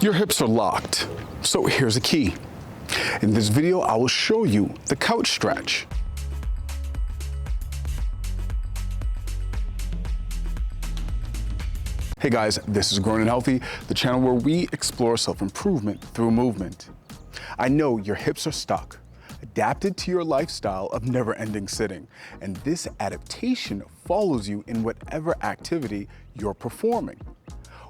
Your hips are locked, so here's a key. In this video, I will show you the couch stretch. Hey guys, this is Grown and Healthy, the channel where we explore self-improvement through movement. I know your hips are stuck, adapted to your lifestyle of never-ending sitting, and this adaptation follows you in whatever activity you're performing.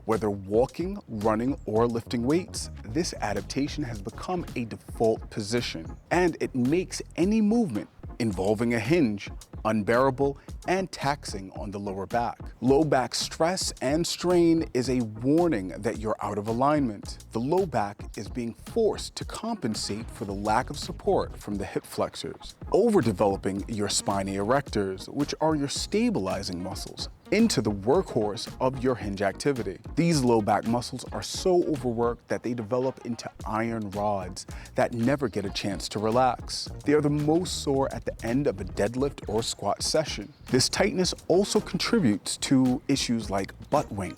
Whether walking, running, or lifting weights, this adaptation has become a default position, and it makes any movement involving a hinge unbearable and taxing on the lower back. Low back stress and strain is a warning that you're out of alignment. The low back is being forced to compensate for the lack of support from the hip flexors, overdeveloping your spinae erectors, which are your stabilizing muscles, into the workhorse of your hinge activity. These low back muscles are so overworked that they develop into iron rods that never get a chance to relax. They are the most sore at the end of a deadlift or squat session. This tightness also contributes to issues like butt wink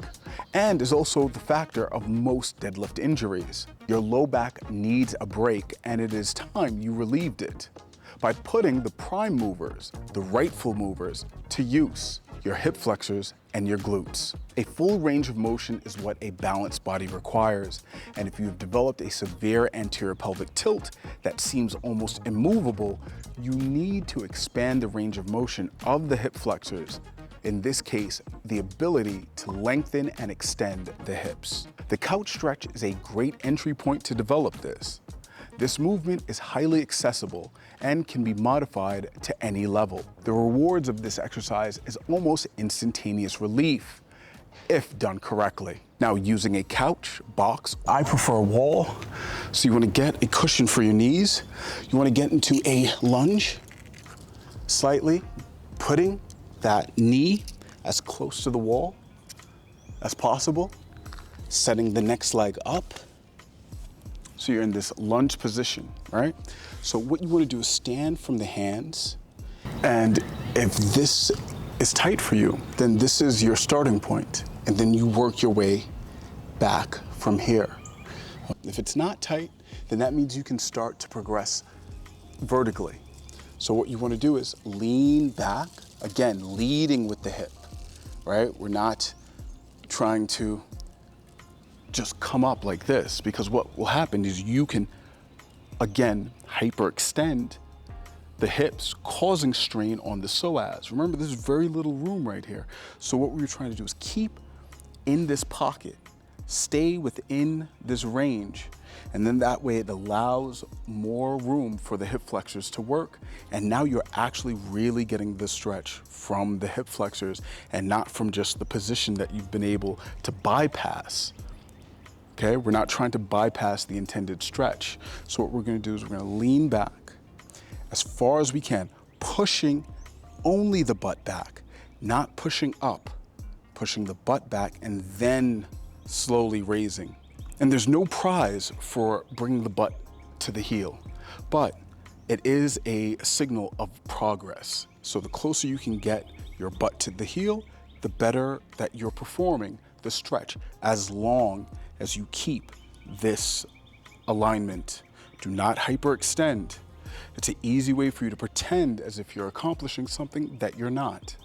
and is also the factor of most deadlift injuries. Your low back needs a break, and it is time you relieved it by putting the prime movers, the rightful movers, to use. Your hip flexors and your glutes. A full range of motion is what a balanced body requires, and if you've developed a severe anterior pelvic tilt that seems almost immovable, you need to expand the range of motion of the hip flexors. In this case, the ability to lengthen and extend the hips. The couch stretch is a great entry point to develop this. This movement is highly accessible and can be modified to any level. The rewards of this exercise is almost instantaneous relief if done correctly. Now, using a couch, box, I prefer a wall. So you want to get a cushion for your knees. You want to get into a lunge, slightly putting that knee as close to the wall as possible, setting the next leg up. So you're in this lunge position, right? So what you want to do is stand from the hands, and if this is tight for you, then this is your starting point, and then you work your way back from here. If it's not tight, then that means you can start to progress vertically. So what you want to do is lean back, again, leading with the hip, right? We're not trying to just come up like this, because what will happen is you can, again, hyperextend the hips, causing strain on the psoas. Remember, there's very little room right here. So what we're trying to do is keep in this pocket, stay within this range, and then that way it allows more room for the hip flexors to work. And now you're actually really getting the stretch from the hip flexors and not from just the position that you've been able to bypass. Okay, we're not trying to bypass the intended stretch. So what we're gonna do is we're gonna lean back as far as we can, pushing only the butt back, not pushing up, pushing the butt back and then slowly raising. And there's no prize for bringing the butt to the heel, but it is a signal of progress. So the closer you can get your butt to the heel, the better that you're performing the stretch, as long as you keep this alignment. Do not hyperextend. It's an easy way for you to pretend as if you're accomplishing something that you're not.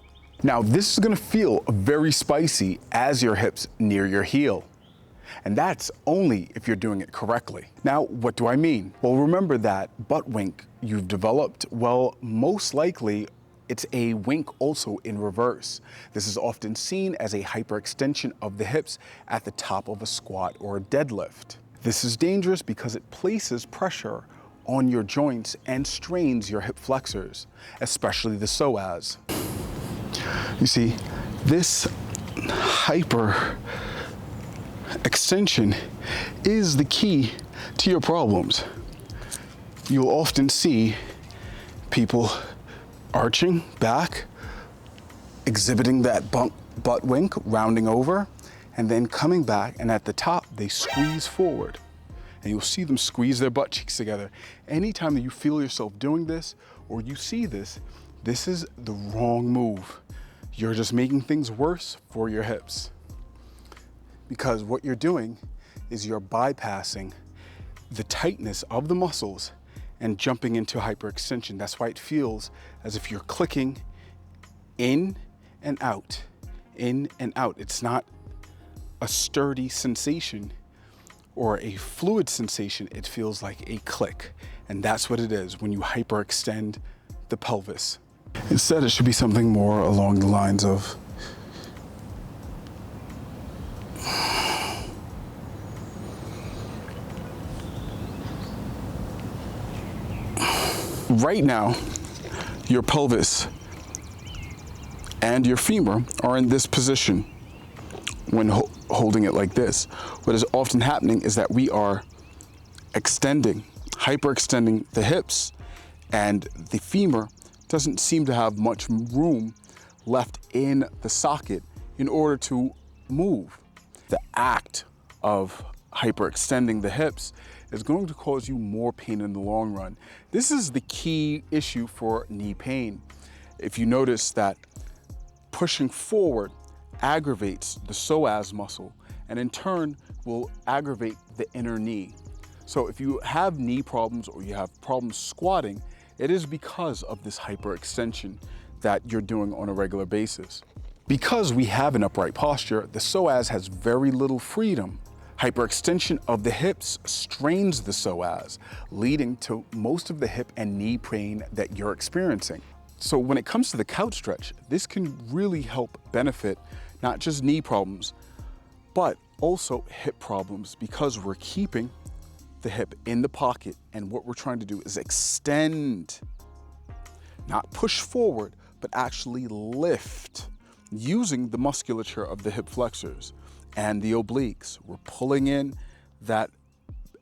Now, this is gonna feel very spicy as your hips near your heel. And that's only if you're doing it correctly. Now, what do I mean? Well, remember that butt wink you've developed, well, most likely it's a wink also in reverse. This is often seen as a hyperextension of the hips at the top of a squat or a deadlift. This is dangerous because it places pressure on your joints and strains your hip flexors, especially the psoas. You see, this hyperextension is the key to your problems. You'll often see people arching back, exhibiting that butt wink, rounding over, and then coming back, and at the top, they squeeze forward. And you'll see them squeeze their butt cheeks together. Anytime that you feel yourself doing this, or you see this, this is the wrong move. You're just making things worse for your hips. Because what you're doing is you're bypassing the tightness of the muscles and jumping into hyperextension. That's why it feels as if you're clicking in and out, in and out. It's not a sturdy sensation or a fluid sensation. It feels like a click. And that's what it is when you hyperextend the pelvis. Instead, it should be something more along the lines of right now, your pelvis and your femur are in this position when holding it like this. What is often happening is that we are extending, hyperextending the hips, and the femur doesn't seem to have much room left in the socket in order to move. The act of hyperextending the hips is going to cause you more pain in the long run. This is the key issue for knee pain. If you notice that pushing forward aggravates the psoas muscle and in turn will aggravate the inner knee. So if you have knee problems or you have problems squatting, it is because of this hyperextension that you're doing on a regular basis. Because we have an upright posture, the psoas has very little freedom. Hyperextension of the hips strains the psoas, leading to most of the hip and knee pain that you're experiencing. So when it comes to the couch stretch, this can really help benefit not just knee problems, but also hip problems, because we're keeping the hip in the pocket, and what we're trying to do is extend, not push forward, but actually lift using the musculature of the hip flexors and the obliques. We're pulling in that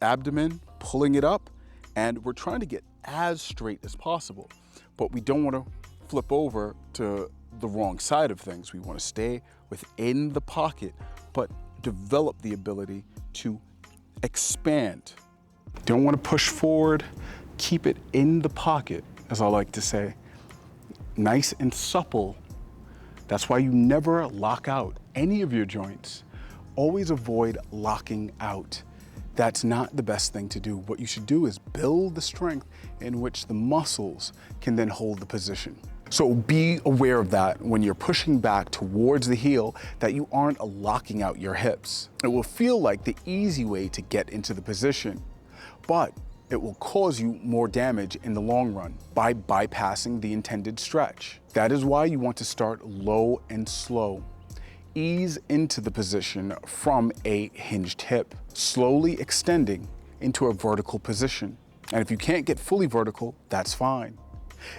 abdomen, pulling it up, and we're trying to get as straight as possible. But we don't want to flip over to the wrong side of things. We want to stay within the pocket, but develop the ability to expand. Don't want to push forward, keep it in the pocket, as I like to say. Nice and supple. That's why you never lock out any of your joints. Always avoid locking out. That's not the best thing to do. What you should do is build the strength in which the muscles can then hold the position. So be aware of that when you're pushing back towards the heel, that you aren't locking out your hips. It will feel like the easy way to get into the position, but it will cause you more damage in the long run by bypassing the intended stretch. That is why you want to start low and slow. Ease into the position from a hinged hip, slowly extending into a vertical position. And if you can't get fully vertical, that's fine.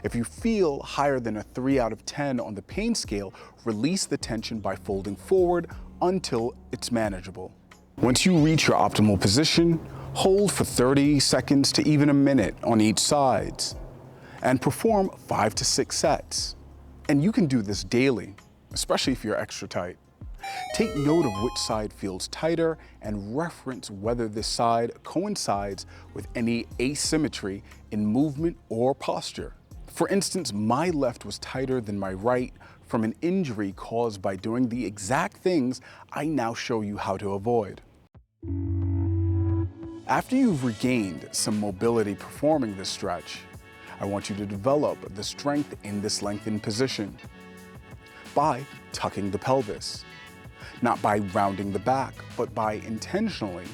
If you feel higher than a 3 out of 10 on the pain scale, release the tension by folding forward until it's manageable. Once you reach your optimal position, hold for 30 seconds to even a minute on each side and perform 5 to 6 sets. And you can do this daily, especially if you're extra tight. Take note of which side feels tighter and reference whether this side coincides with any asymmetry in movement or posture. For instance, my left was tighter than my right from an injury caused by doing the exact things I now show you how to avoid. After you've regained some mobility performing this stretch, I want you to develop the strength in this lengthened position by tucking the pelvis. Not by rounding the back, but by intentionally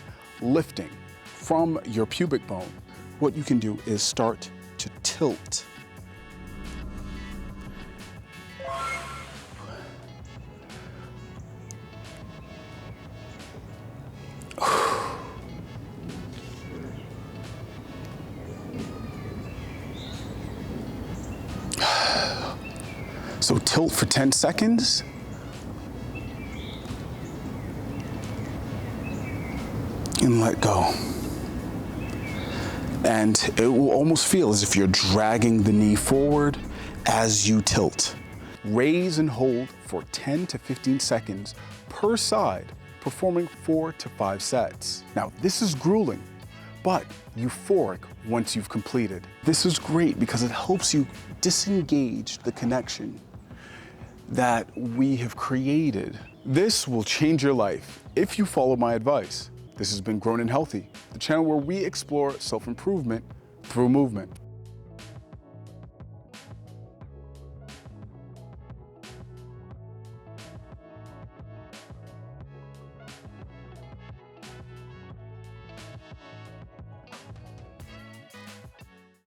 lifting from your pubic bone. What you can do is start to tilt. So tilt for 10 seconds. And let go. And it will almost feel as if you're dragging the knee forward as you tilt. Raise and hold for 10 to 15 seconds per side, performing 4 to 5 sets. Now, this is grueling, but euphoric once you've completed. This is great because it helps you disengage the connection that we have created. This will change your life if you follow my advice. This has been Grown and Healthy, the channel where we explore self-improvement through movement.